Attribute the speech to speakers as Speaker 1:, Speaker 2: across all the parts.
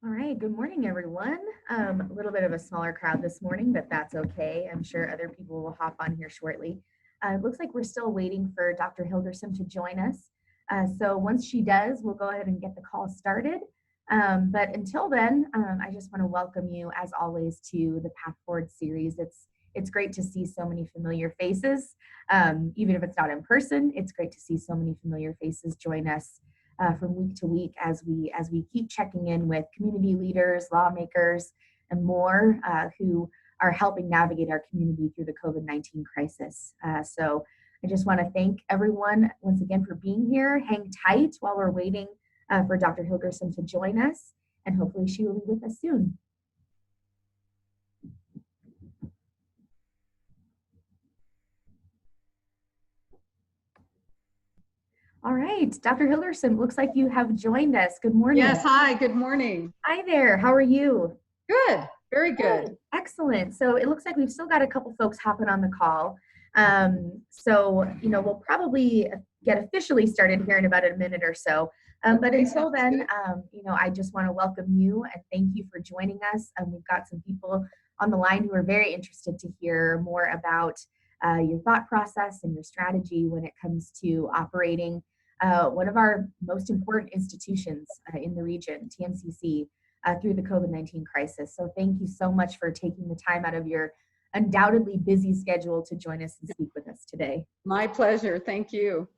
Speaker 1: All right, good morning, everyone. A little bit of a smaller crowd this morning, but that's okay. I'm sure other people will hop on here shortly. It looks like we're still waiting for Dr. Hilgersom to join us. So once she does, we'll go ahead and get the call started. But until then, I just want to welcome you, as always, to the Path Forward series. It's great to see so many familiar faces, even if it's not in person. It's great to see so many familiar faces join us from week to week as we keep checking in with community leaders, lawmakers, and more who are helping navigate our community through the COVID-19 crisis. So I just want to thank everyone once again for being here. Hang tight while we're waiting for Dr. Hilgersom to join us, and hopefully she will be with us soon. All right, Dr. Hilgersom, looks like you have joined us. Good morning.
Speaker 2: Yes, hi, good morning.
Speaker 1: Hi there, how are you?
Speaker 2: Good, very good.
Speaker 1: Excellent. So it looks like we've still got a couple folks hopping on the call. We'll probably get officially started here in about a minute or so. But until then, I just want to welcome you and thank you for joining us. We've got some people on the line who are very interested to hear more about your thought process and your strategy when it comes to operating one of our most important institutions in the region, TMCC, through the COVID-19 crisis. So thank you so much for taking the time out of your undoubtedly busy schedule to join us and speak with us today.
Speaker 2: My pleasure, thank you.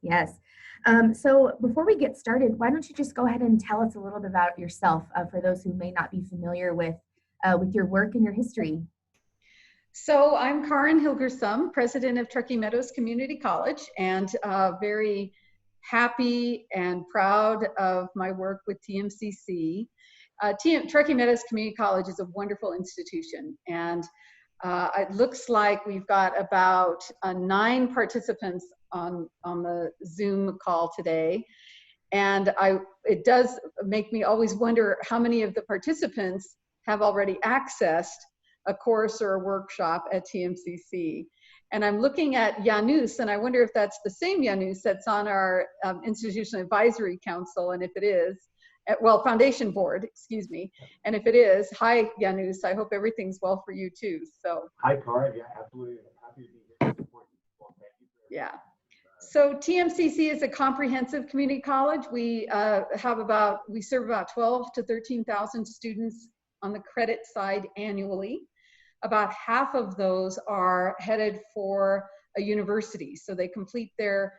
Speaker 1: Yes. So before we get started, why don't you just go ahead and tell us a little bit about yourself for those who may not be familiar with your work and your history.
Speaker 2: So I'm Karin Hilgersom, president of Truckee Meadows Community College, and very happy and proud of my work with TMCC. Truckee Meadows Community College is a wonderful institution, and it looks like we've got about 9 participants on the Zoom call today. And it does make me always wonder how many of the participants have already accessed a course or a workshop at TMCC. And I'm looking at Janus, and I wonder if that's the same Janus that's on our Institutional Advisory Council, and if it is, Foundation Board, excuse me. And if it is, hi Janus, I hope everything's well for you too. So
Speaker 3: hi Karin, yeah, absolutely. I'm happy to be here to support you. Well, thank you.
Speaker 2: Yeah. So TMCC is a comprehensive community college. We serve about 12 to 13,000 students on the credit side annually. About half of those are headed for a university. So they complete their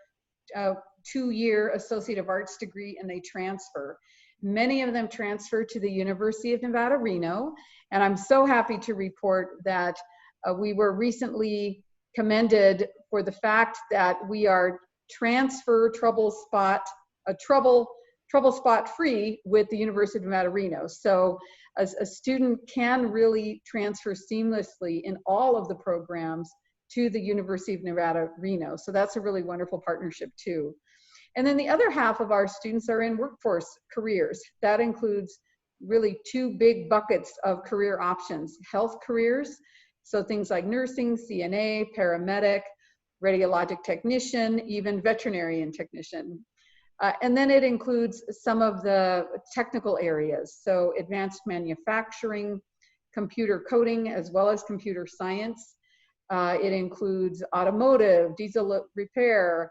Speaker 2: 2-year Associate of Arts degree and they transfer. Many of them transfer to the University of Nevada, Reno. And I'm so happy to report that we were recently commended for the fact that we are transfer trouble spot free with the University of Nevada, Reno. So a student can really transfer seamlessly in all of the programs to the University of Nevada, Reno. So that's a really wonderful partnership too. And then the other half of our students are in workforce careers. That includes really 2 big buckets of career options: health careers, so things like nursing, CNA, paramedic, radiologic technician, even veterinarian technician. And then it includes some of the technical areas, so advanced manufacturing, computer coding, as well as computer science. It includes automotive, diesel repair,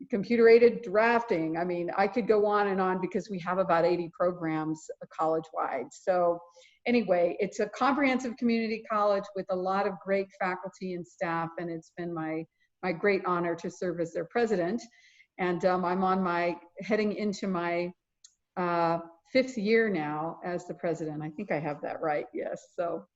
Speaker 2: computer-aided drafting. I mean, I could go on and on because we have about 80 programs college-wide. So anyway, it's a comprehensive community college with a lot of great faculty and staff, and it's been my great honor to serve as their president. And I'm heading into my 5th year now as the president. I think I have that right, yes, so.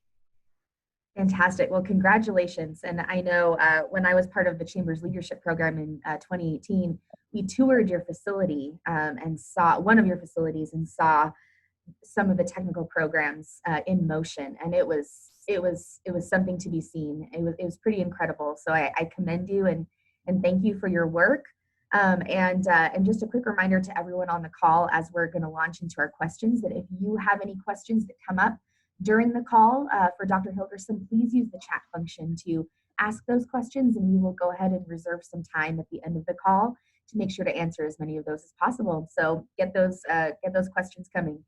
Speaker 1: Fantastic. Well, congratulations. And I know when I was part of the Chamber's leadership program in 2018, we toured your facility and saw one of your facilities and saw some of the technical programs in motion. And it was something to be seen. It was pretty incredible. So I commend you and thank you for your work. And just a quick reminder to everyone on the call as we're going to launch into our questions, that if you have any questions that come up during the call for Dr. Hilgersom, please use the chat function to ask those questions, and we will go ahead and reserve some time at the end of the call to make sure to answer as many of those as possible. So get those questions coming.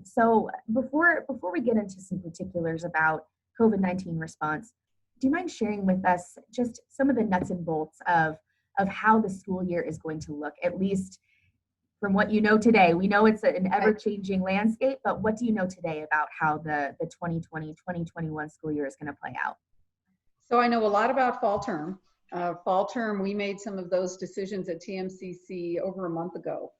Speaker 1: So before we get into some particulars about COVID-19 response, do you mind sharing with us just some of the nuts and bolts of how the school year is going to look, at least from what you know today? We know it's an ever-changing landscape, but what do you know today about how the 2020-2021 school year is going to play out?
Speaker 2: So I know a lot about fall term. Fall term, we made some of those decisions at TMCC over a month ago.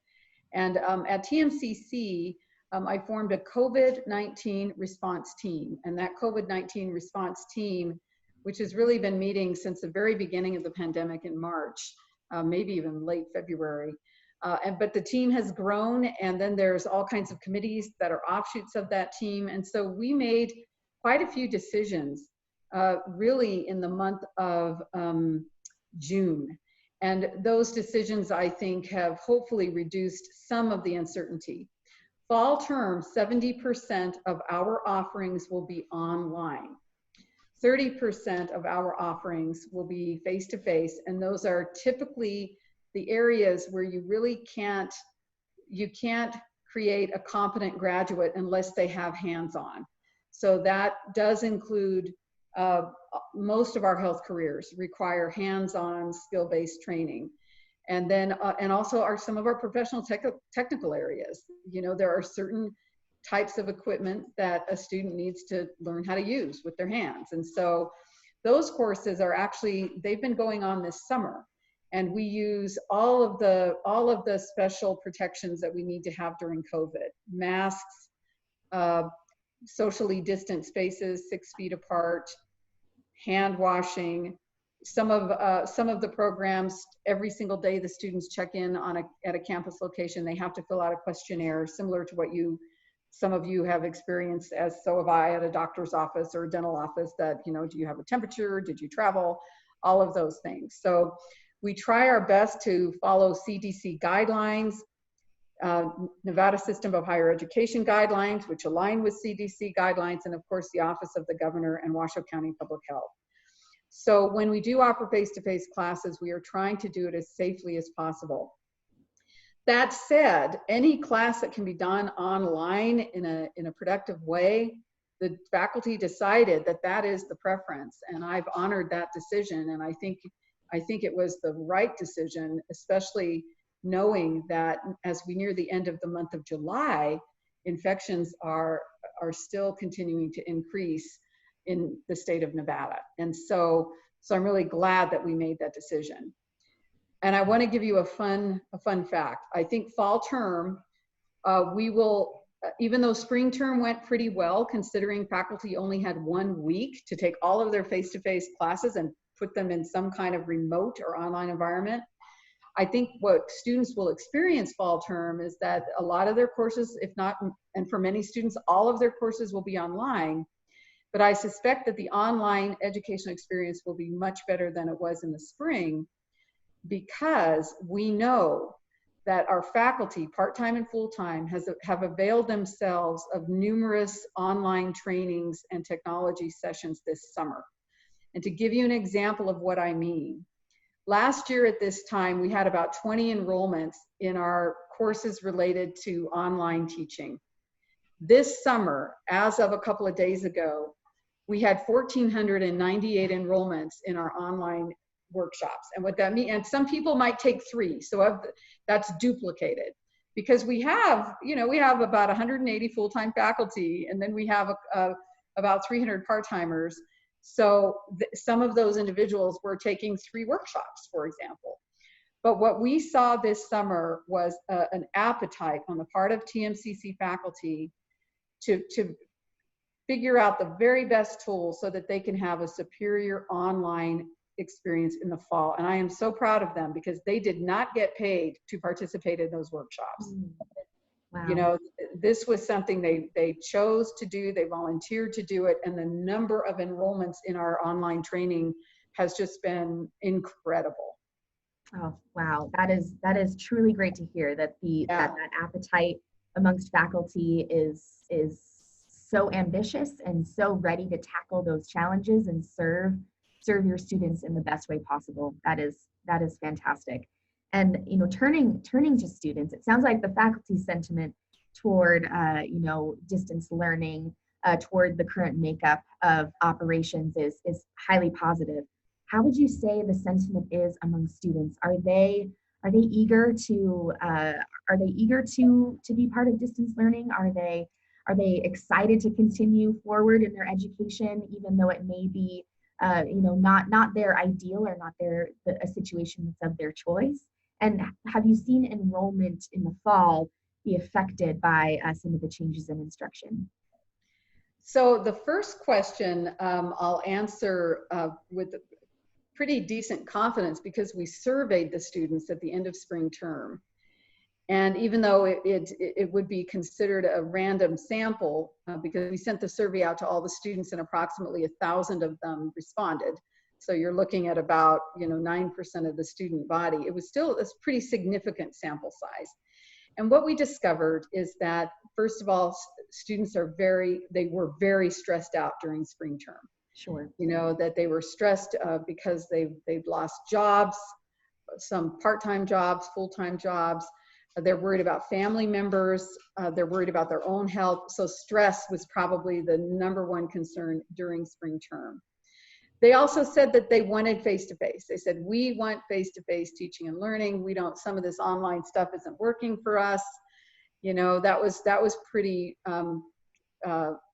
Speaker 2: And at TMCC, I formed a COVID-19 response team. And that COVID-19 response team, which has really been meeting since the very beginning of the pandemic in March, maybe even late February. But the team has grown, and then there's all kinds of committees that are offshoots of that team. And so we made quite a few decisions really in the month of June. And those decisions, I think, have hopefully reduced some of the uncertainty. Fall term, 70% of our offerings will be online. 30% of our offerings will be face-to-face, and those are typically the areas where you really can't create a competent graduate unless they have hands-on. So that does include most of our health careers require hands-on skill-based training. And then, and also some of our professional technical areas. You know, there are certain types of equipment that a student needs to learn how to use with their hands. And so those courses are actually, they've been going on this summer. And we use all of the special protections that we need to have during COVID. Masks, socially distant spaces, 6 feet apart, hand washing. Some of the programs, every single day the students check in at a campus location, they have to fill out a questionnaire similar to what some of you have experienced, as so have I, at a doctor's office or a dental office, that, you know, do you have a temperature? Did you travel? All of those things. So we try our best to follow CDC guidelines, Nevada System of Higher Education guidelines, which align with CDC guidelines, and of course the Office of the Governor and Washoe County Public Health. So when we do offer face-to-face classes, we are trying to do it as safely as possible. That said, any class that can be done online in a productive way, the faculty decided that that is the preference, and I've honored that decision, and I think it was the right decision, especially knowing that as we near the end of the month of July, infections are still continuing to increase in the state of Nevada. And so I'm really glad that we made that decision. And I want to give you a fun fact. I think fall term, we will, even though spring term went pretty well, considering faculty only had 1 week to take all of their face-to-face classes and put them in some kind of remote or online environment, I think what students will experience fall term is that a lot of their courses, if not, and for many students, all of their courses will be online. But I suspect that the online educational experience will be much better than it was in the spring, because we know that our faculty, part-time and full-time, have availed themselves of numerous online trainings and technology sessions this summer. And to give you an example of what I mean, last year at this time, we had about 20 enrollments in our courses related to online teaching. This summer, as of a couple of days ago, we had 1,498 enrollments in our online workshops. And what that means, and some people might take 3, so that's duplicated, because we have about 180 full-time faculty, and then we have about 300 part-timers. So some of those individuals were taking 3 workshops, for example. But what we saw this summer was an appetite on the part of TMCC faculty to figure out the very best tools so that they can have a superior online experience in the fall. And I am so proud of them, because they did not get paid to participate in those workshops. Wow. You know, this was something they chose to do, they volunteered to do it, and the number of enrollments in our online training has just been incredible.
Speaker 1: Oh, wow. That is truly great to hear, that that appetite amongst faculty is so ambitious and so ready to tackle those challenges and serve your students in the best way possible. That is fantastic. And, you know, turning to students, it sounds like the faculty sentiment toward, distance learning, toward the current makeup of operations is highly positive. How would you say the sentiment is among students? Are they eager to be part of distance learning? Are they excited to continue forward in their education, even though it may be not their ideal or not a situation that's of their choice? And have you seen enrollment in the fall be affected by some of the changes in instruction?
Speaker 2: So the first question I'll answer with pretty decent confidence, because we surveyed the students at the end of spring term. And even though it would be considered a random sample, because we sent the survey out to all the students and approximately 1,000 of them responded. So you're looking at about 9% of the student body. It was still a pretty significant sample size. And what we discovered is that, first of all, students they were very stressed out during spring term.
Speaker 1: Sure.
Speaker 2: That they were stressed because they've lost jobs, some part-time jobs, full-time jobs. They're worried about family members. They're worried about their own health. So stress was probably the #1 concern during spring term. They also said that they wanted face-to-face. They said, we want face-to-face teaching and learning. Some of this online stuff isn't working for us. That was pretty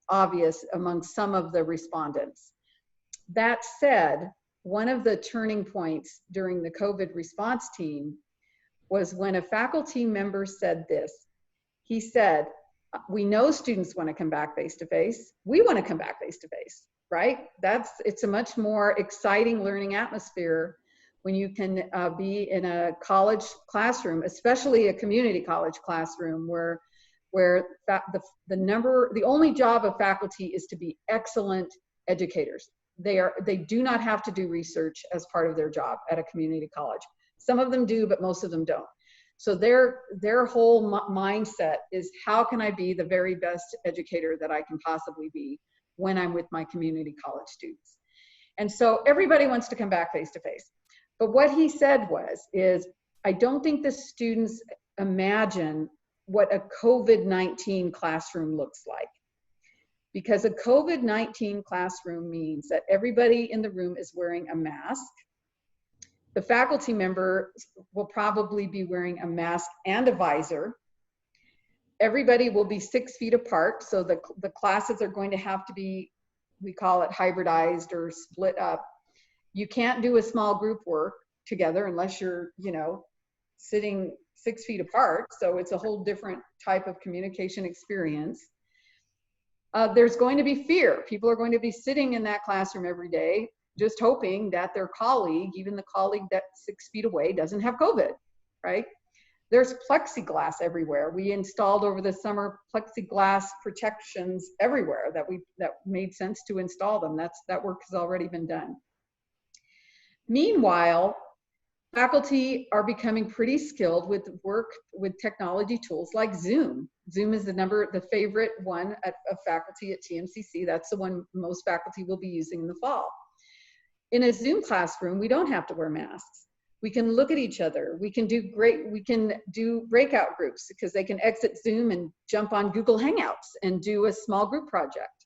Speaker 2: obvious among some of the respondents. That said, one of the turning points during the COVID response team was when a faculty member said this. He said, we know students want to come back face-to-face. We want to come back face-to-face, right? It's a much more exciting learning atmosphere when you can be in a college classroom, especially a community college classroom, where the only job of faculty is to be excellent educators. They do not have to do research as part of their job at a community college. Some of them do, but most of them don't. So their whole mindset is, how can I be the very best educator that I can possibly be when I'm with my community college students? And so everybody wants to come back face to face. But what he said is, I don't think the students imagine what a COVID-19 classroom looks like. Because a COVID-19 classroom means that everybody in the room is wearing a mask. The faculty member will probably be wearing a mask and a visor. Everybody will be 6 feet apart, so the classes are going to have to be, we call it hybridized or split up. You can't do a small group work together unless you're, sitting 6 feet apart, so it's a whole different type of communication experience. There's going to be fear. People are going to be sitting in that classroom every day, just hoping that their colleague, even the colleague that's 6 feet away, doesn't have COVID, right? There's plexiglass everywhere. We installed over the summer plexiglass protections everywhere that made sense to install them. That work has already been done. Meanwhile, faculty are becoming pretty skilled with technology tools like Zoom. Zoom is the favorite one of faculty at TMCC. That's the one most faculty will be using in the fall. In a Zoom classroom, we don't have to wear masks. We can look at each other. We can do breakout groups, because they can exit Zoom and jump on Google Hangouts and do a small group project.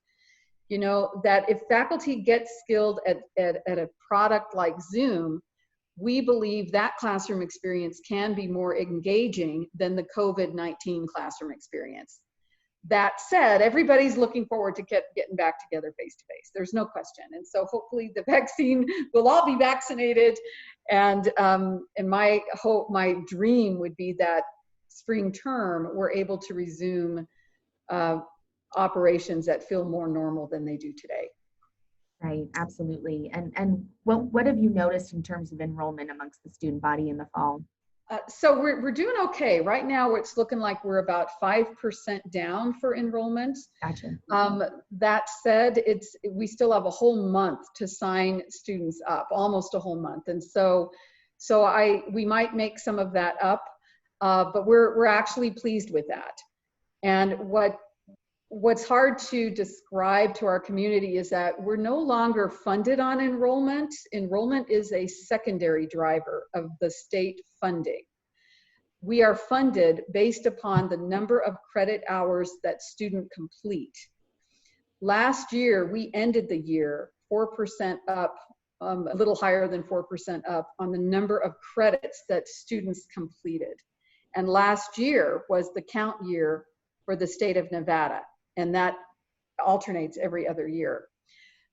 Speaker 2: That if faculty get skilled at a product like Zoom, we believe that classroom experience can be more engaging than the COVID-19 classroom experience. That said, everybody's looking forward to getting back together face to face. There's no question. And so hopefully the vaccine, we'll all be vaccinated. And my hope, my dream would be that spring term, we're able to resume operations that feel more normal than they do today.
Speaker 1: Right, absolutely. And what have you noticed in terms of enrollment amongst the student body in the fall?
Speaker 2: So we're doing okay. Right now, it's looking like we're about 5% down for enrollment.
Speaker 1: Gotcha.
Speaker 2: That said, we still have a whole month to sign students up, almost a whole month. And so we might make some of that up, but we're actually pleased with that. And what's hard to describe to our community is that we're no longer funded on enrollment. Enrollment is a secondary driver of the state funding. we are funded based upon the number of credit hours that student complete. Last year, we ended the year 4% up, a little higher than 4% up on the number of credits that students completed. And last year was the count year for the state of Nevada, and that alternates every other year.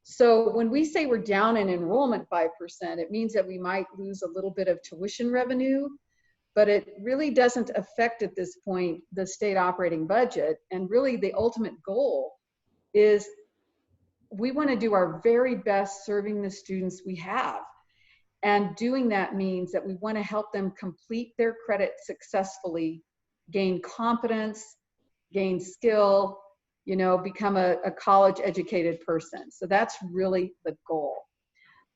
Speaker 2: So when we say we're down in enrollment 5%, it means that we might lose a little bit of tuition revenue, but it really doesn't affect at this point the state operating budget. And really the ultimate goal is we want to do our very best serving the students we have. And doing that means that we want to help them complete their credit successfully, gain competence, gain skill, you know, become a college educated person. So that's really the goal.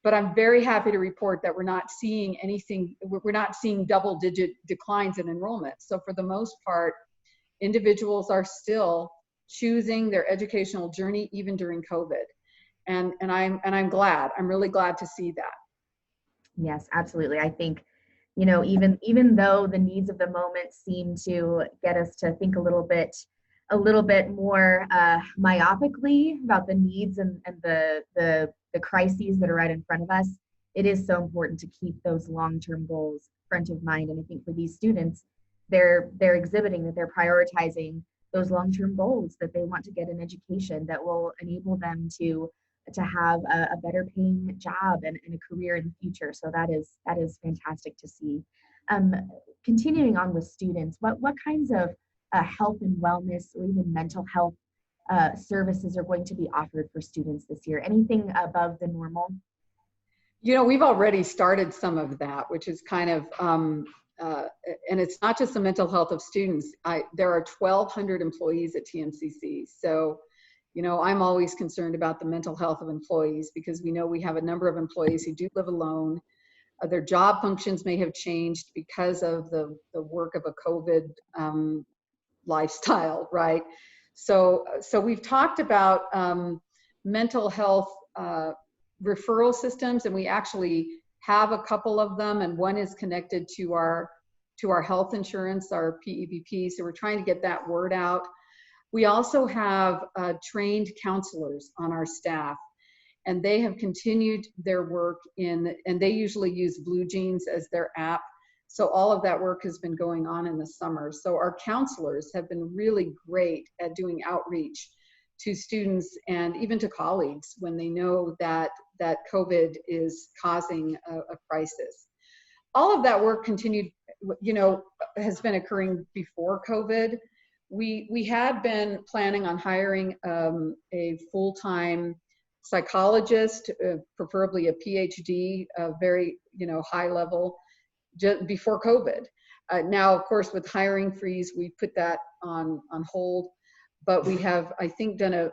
Speaker 2: But I'm very happy to report that we're not seeing anything, we're not seeing double-digit declines in enrollment. So for the most part, individuals are still choosing their educational journey even during COVID. And I'm glad, I'm really glad to see that.
Speaker 1: Yes, absolutely. I think, you know, even though the needs of the moment seem to get us to think a little bit more myopically about the needs and the crises that are right in front of us, it is so important to keep those long-term goals front of mind. And I think for these students, they're exhibiting that they're prioritizing those long-term goals, that they want to get an education that will enable them to have a better paying job and a career in the future. So that is fantastic to see. Continuing on with students, what kinds of health and wellness or even mental health services are going to be offered for students this year? Anything above the normal?
Speaker 2: You know, we've already started some of that, which is kind of, and it's not just the mental health of students. There are 1,200 employees at TMCC. So, you know, I'm always concerned about the mental health of employees because we know we have a number of employees who do live alone. Their job functions may have changed because of the work of a COVID lifestyle, right? So we've talked about mental health referral systems, and we actually have a couple of them, and one is connected to our health insurance, our PEBP. So we're trying to get that word out. We also have trained counselors on our staff, and they have continued their work and they usually use Blue Jeans as their app. So all of that work has been going on in the summer. So our counselors have been really great at doing outreach to students and even to colleagues when they know that COVID is causing a crisis. All of that work continued, you know, has been occurring before COVID. We had been planning on hiring a full-time psychologist, preferably a PhD, very, you know, high level, just before COVID. Now, of course, with hiring freeze, we put that on hold, but we have, I think, done a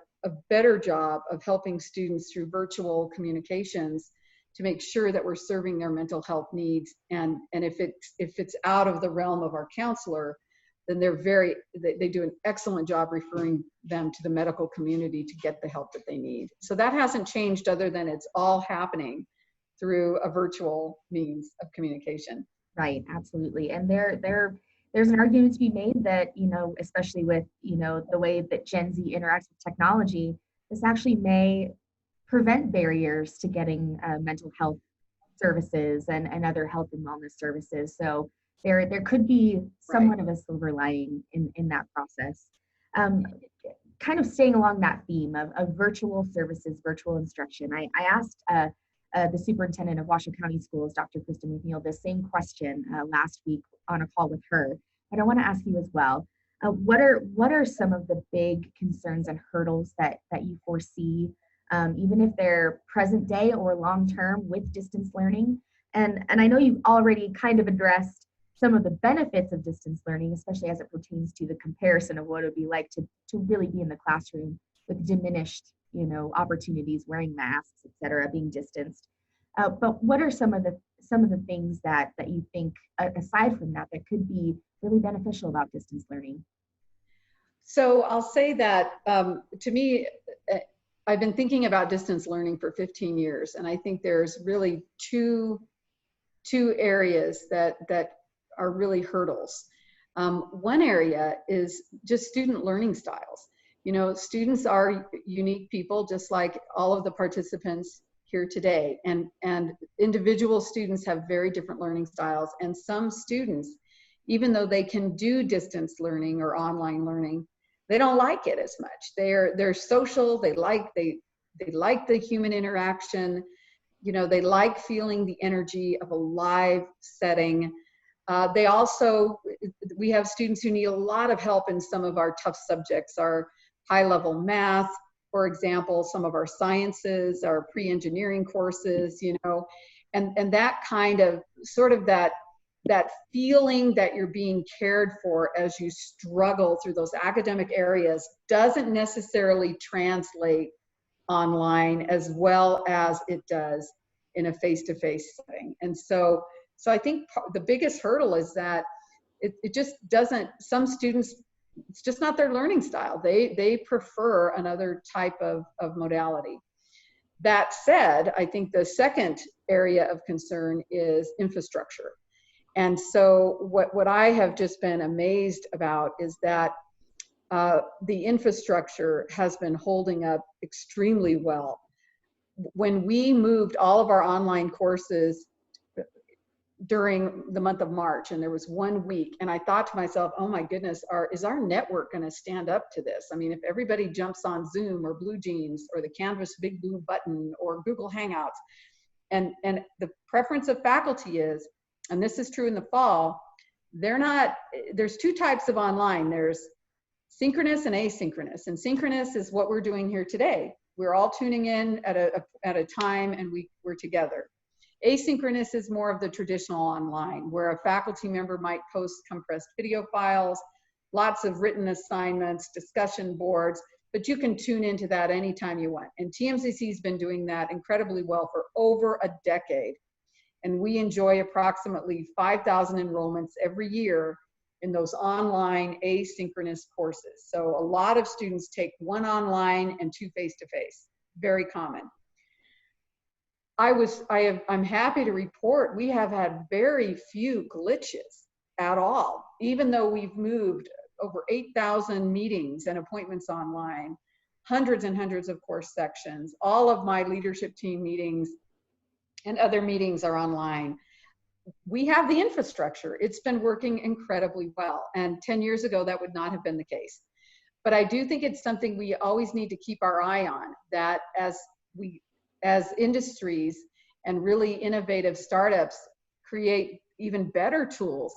Speaker 2: better job of helping students through virtual communications to make sure that we're serving their mental health needs. And if it's out of the realm of our counselor, then they do an excellent job referring them to the medical community to get the help that they need. So that hasn't changed other than it's all happening through a virtual means of communication.
Speaker 1: Right, absolutely. And there's an argument to be made that, you know, especially with, you know, the way that Gen Z interacts with technology, this actually may prevent barriers to getting mental health services and other health and wellness services. So there could be somewhat of a silver lining in that process. Kind of staying along that theme of virtual services, virtual instruction, I asked the superintendent of Washoe County Schools, Dr. Kristen McNeil, the same question last week on a call with her. And I want to ask you as well, what are some of the big concerns and hurdles that you foresee, even if they're present day or long term with distance learning? And I know you've already kind of addressed some of the benefits of distance learning, especially as it pertains to the comparison of what it would be like to really be in the classroom with diminished, you know, opportunities, wearing masks, et cetera, being distanced. But what are some of the things that you think, aside from that could be really beneficial about distance learning?
Speaker 2: So I'll say that to me, I've been thinking about distance learning for 15 years, and I think there's really two areas that are really hurdles. One area is just student learning styles. You know, students are unique people, just like all of the participants here today. And individual students have very different learning styles. And some students, even though they can do distance learning or online learning, they don't like it as much. They're social, they like the human interaction, you know, they like feeling the energy of a live setting. We have students who need a lot of help in some of our tough subjects, our high-level math, for example, some of our sciences, our pre-engineering courses, you know, and that kind of sort of that feeling that you're being cared for as you struggle through those academic areas doesn't necessarily translate online as well as it does in a face-to-face setting. And so I think the biggest hurdle is that it just doesn't, some students, it's just not their learning style. They prefer another type of modality. That said, I think the second area of concern is infrastructure. And so what I have just been amazed about is that the infrastructure has been holding up extremely well. When we moved all of our online courses during the month of March, and there was 1 week, and I thought to myself, oh my goodness, is our network going to stand up to this? I mean, if everybody jumps on Zoom or Blue Jeans or the Canvas Big Blue Button or Google Hangouts, and the preference of faculty is, and this is true in the fall, there's two types of online. There's synchronous and asynchronous. And synchronous is what we're doing here today. We're all tuning in at a time and we're together. Asynchronous is more of the traditional online, where a faculty member might post compressed video files, lots of written assignments, discussion boards, but you can tune into that anytime you want. And TMCC has been doing that incredibly well for over a decade. And we enjoy approximately 5,000 enrollments every year in those online asynchronous courses. So a lot of students take 1 online and 2 face-to-face, very common. I'm happy to report we have had very few glitches at all, even though we've moved over 8,000 meetings and appointments online, hundreds and hundreds of course sections. All of my leadership team meetings and other meetings are online. We have the infrastructure. It's been working incredibly well. And 10 years ago, that would not have been the case. But I do think it's something we always need to keep our eye on, that as industries and really innovative startups create even better tools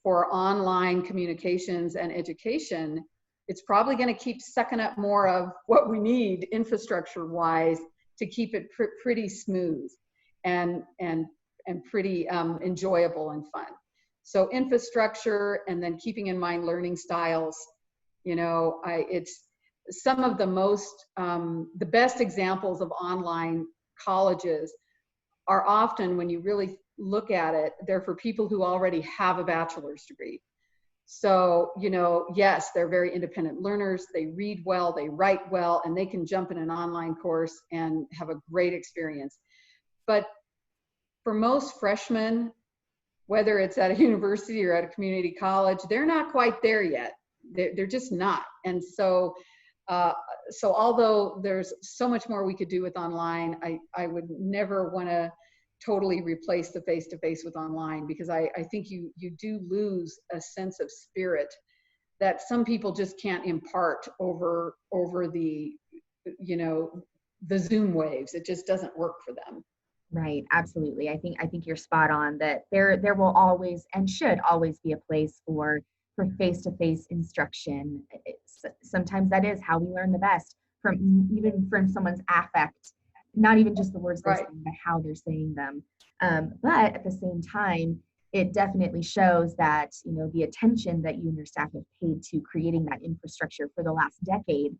Speaker 2: for online communications and education, it's probably going to keep sucking up more of what we need infrastructure-wise to keep it pretty smooth and pretty enjoyable and fun. So infrastructure, and then keeping in mind learning styles. You know, it's some of the most, the best examples of online colleges are often, when you really look at it, they're for people who already have a bachelor's degree. So, you know, yes, they're very independent learners. They read well, they write well, and they can jump in an online course and have a great experience. But for most freshmen, whether it's at a university or at a community college, they're not quite there yet. They're just not. And so, so although there's so much more we could do with online, I would never want to totally replace the face-to-face with online, because I think you do lose a sense of spirit that some people just can't impart over the, you know, the Zoom waves. It just doesn't work for them.
Speaker 1: Right, absolutely. I think you're spot on that there will always and should always be a place for face-to-face instruction. Sometimes that is how we learn the best, even from someone's affect, not even just the words they're saying, but how they're saying them. But at the same time, it definitely shows that, you know, the attention that you and your staff have paid to creating that infrastructure for the last decade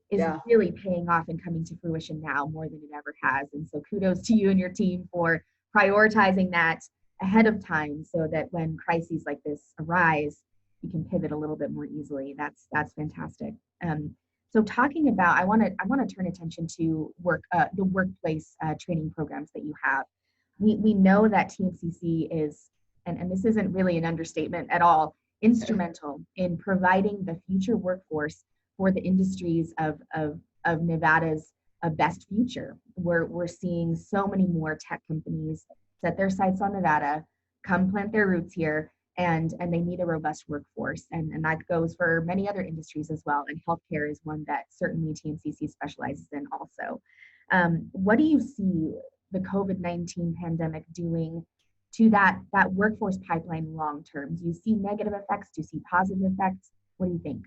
Speaker 1: is really paying off and coming to fruition now more than it ever has. And so kudos to you and your team for prioritizing that ahead of time, so that when crises like this arise, you can pivot a little bit more easily. That's fantastic. So talking about, I want to turn attention to the workplace training programs that you have. We know that TMCC is, and this isn't really an understatement at all, instrumental in providing the future workforce for the industries of Nevada's best future. We're seeing so many more tech companies set their sights on Nevada, come plant their roots here, and they need a robust workforce. And that goes for many other industries as well. And healthcare is one that certainly TMCC specializes in also. What do you see the COVID-19 pandemic doing to that workforce pipeline long term? Do you see negative effects? Do you see positive effects? What do you think?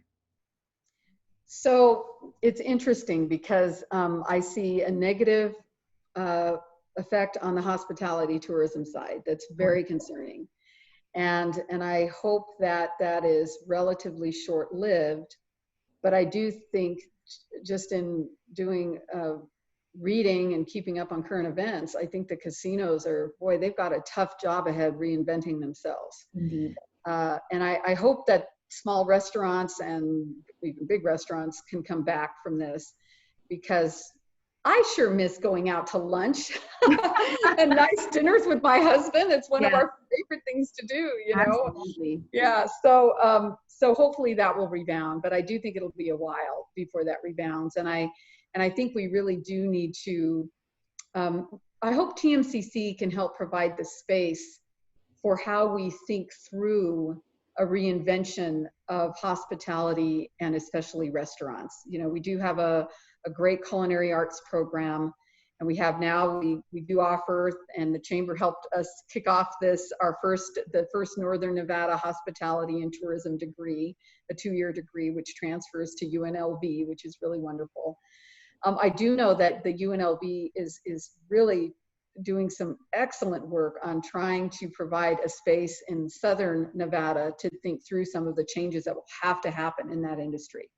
Speaker 2: So it's interesting because I see a negative effect on the hospitality tourism side that's very concerning. And I hope that that is relatively short-lived, but I do think just in doing reading and keeping up on current events, I think the casinos are, boy, they've got a tough job ahead reinventing themselves.
Speaker 1: Indeed.
Speaker 2: And I hope that small restaurants and even big restaurants can come back from this, because I sure miss going out to lunch and nice dinners with my husband. It's one of our favorite things to do, you know?
Speaker 1: Absolutely.
Speaker 2: Yeah. So, so hopefully that will rebound, but I do think it'll be a while before that rebounds. And I think we really do need to, I hope TMCC can help provide the space for how we think through a reinvention of hospitality and especially restaurants. You know, we do have a great culinary arts program, and we have now, we do offer, and the Chamber helped us kick off this, the first Northern Nevada hospitality and tourism degree, a 2-year degree, which transfers to UNLV, which is really wonderful. I do know that the UNLV is really doing some excellent work on trying to provide a space in Southern Nevada to think through some of the changes that will have to happen in that industry.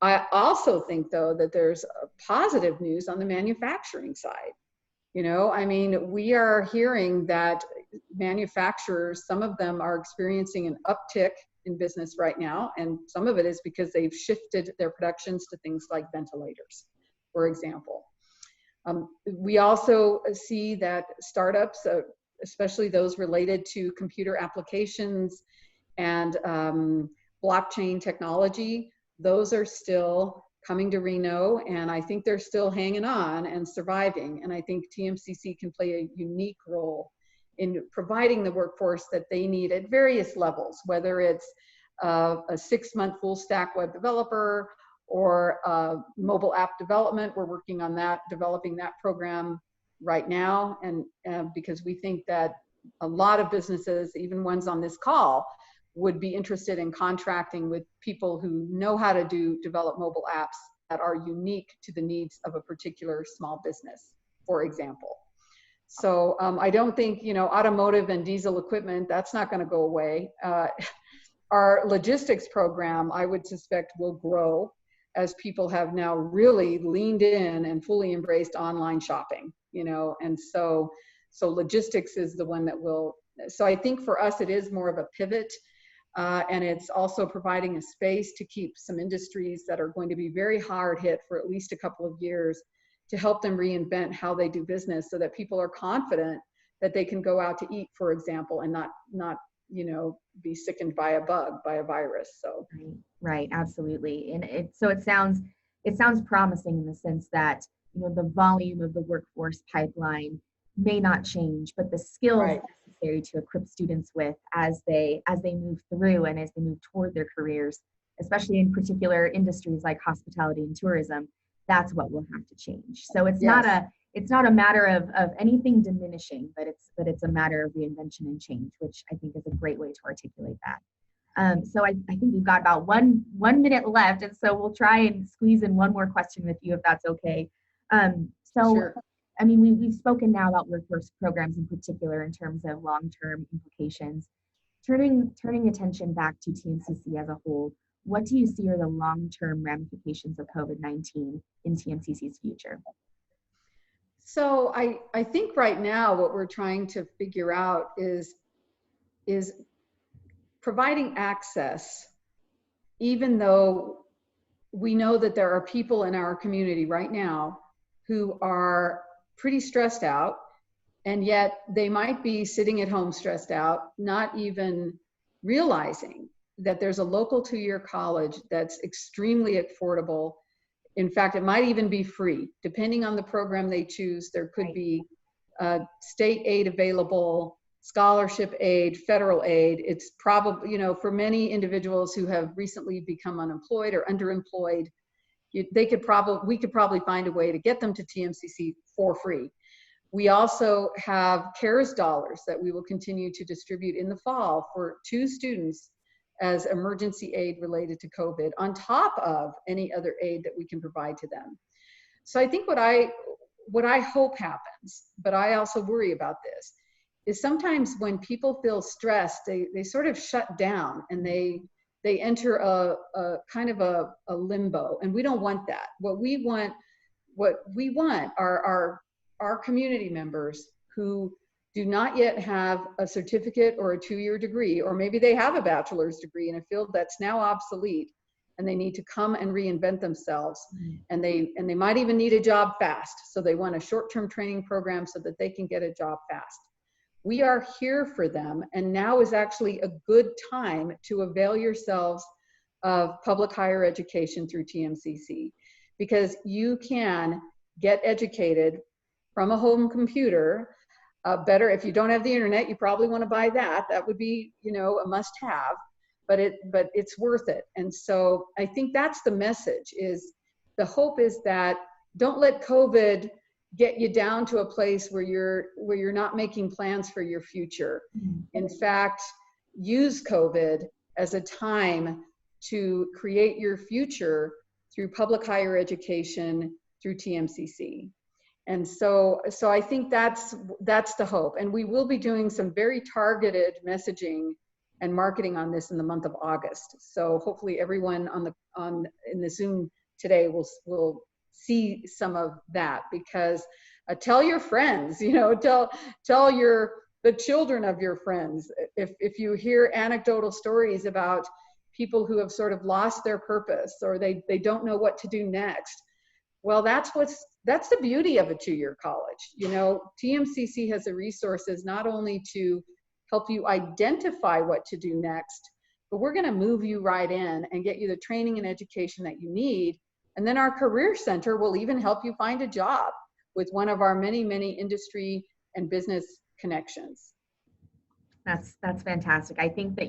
Speaker 2: I also think, though, that there's positive news on the manufacturing side. You know, I mean, we are hearing that manufacturers, some of them are experiencing an uptick in business right now, and some of it is because they've shifted their productions to things like ventilators, for example. We also see that startups, especially those related to computer applications and blockchain technology, those are still coming to Reno, and I think they're still hanging on and surviving. And I think TMCC can play a unique role in providing the workforce that they need at various levels, whether it's a 6-month full stack web developer or mobile app development. We're working on that, developing that program right now. And because we think that a lot of businesses, even ones on this call, would be interested in contracting with people who know how to develop mobile apps that are unique to the needs of a particular small business, for example. So I don't think, you know, automotive and diesel equipment, that's not going to go away. Our logistics program, I would suspect, will grow as people have now really leaned in and fully embraced online shopping, you know, and so logistics is the one that will. So I think for us, it is more of a pivot. And it's also providing a space to keep some industries that are going to be very hard hit for at least a couple of years, to help them reinvent how they do business, so that people are confident that they can go out to eat, for example, and not you know, be sickened by a bug, by a virus. So
Speaker 1: right, absolutely. And it sounds promising in the sense that, you know, the volume of the workforce pipeline may not change, but the skills necessary to equip students with as they move through and as they move toward their careers, especially in particular industries like hospitality and tourism, that's what will have to change. So it's not a matter of anything diminishing, but it's a matter of reinvention and change, which I think is a great way to articulate that. So I think we've got about one minute left, and so we'll try and squeeze in one more question with you, if that's okay.
Speaker 2: Sure.
Speaker 1: I mean, we've spoken now about workforce programs in particular in terms of long-term implications. Turning attention back to TMCC as a whole, what do you see are the long-term ramifications of COVID-19 in TMCC's future?
Speaker 2: So I think right now what we're trying to figure out is providing access, even though we know that there are people in our community right now who are pretty stressed out, and yet they might be sitting at home stressed out, not even realizing that there's a local 2-year college that's extremely affordable. In fact, it might even be free. Depending on the program they choose, there could be state aid available, scholarship aid, federal aid. It's probably, you know, for many individuals who have recently become unemployed or underemployed, we could probably find a way to get them to TMCC for free. We also have CARES dollars that we will continue to distribute in the fall for 2 students as emergency aid related to COVID, on top of any other aid that we can provide to them. So I think what I hope happens, but I also worry about this, is sometimes when people feel stressed, they sort of shut down and they enter a kind of a limbo, and we don't want that. What we want are our community members who do not yet have a certificate or a 2-year degree, or maybe they have a bachelor's degree in a field that's now obsolete, and they need to come and reinvent themselves. And they might even need a job fast. So they want a short-term training program so that they can get a job fast. We are here for them, and now is actually a good time to avail yourselves of public higher education through TMCC, because you can get educated from a home computer. Better, if you don't have the internet, you probably want to buy that. That would be, you know, a must-have, but it's worth it. And so I think that's the message. Is the hope is that don't let COVID get you down to a place where you're not making plans for your future. In fact, use COVID as a time to create your future through public higher education through TMCC. And so I think that's the hope. And we will be doing some very targeted messaging and marketing on this in the month of August. So hopefully everyone in the Zoom today will see some of that, because tell your friends, you know, tell the children of your friends. If you hear anecdotal stories about people who have sort of lost their purpose, or they don't know what to do next, well, that's the beauty of a 2-year college. You know, TMCC has the resources not only to help you identify what to do next, but we're going to move you right in and get you the training and education that you need. And then our Career Center will even help you find a job with one of our many, many industry and business connections.
Speaker 1: That's fantastic. I think that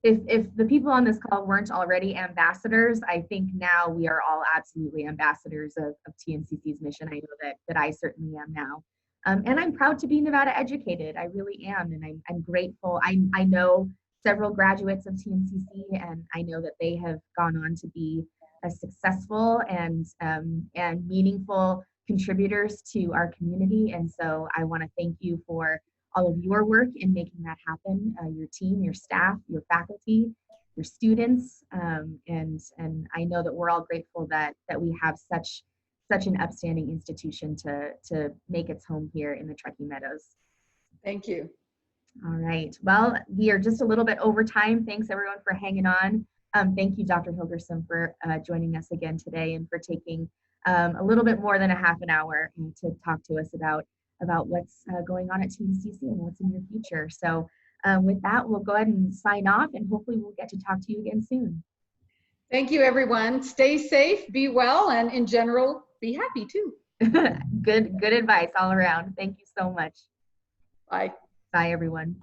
Speaker 1: if the people on this call weren't already ambassadors, I think now we are all absolutely ambassadors of TMCC's mission. I know that I certainly am now. And I'm proud to be Nevada educated. I really am. And I'm grateful. I know several graduates of TMCC, and I know that they have gone on to be successful and meaningful contributors to our community. And so I want to thank you for all of your work in making that happen, your team, your staff, your faculty, your students, and I know that we're all grateful that we have such an upstanding institution to make its home here in the Truckee Meadows.
Speaker 2: Thank you.
Speaker 1: All right. Well, we are just a little bit over time. Thanks everyone for hanging on. Thank you, Dr. Hilgersom, for joining us again today and for taking a little bit more than a half an hour to talk to us about what's going on at TMCC and what's in your future. So with that, we'll go ahead and sign off, and hopefully we'll get to talk to you again soon.
Speaker 2: Thank you, everyone. Stay safe, be well, and in general, be happy too.
Speaker 1: Good advice all around. Thank you so much.
Speaker 2: Bye.
Speaker 1: Bye, everyone.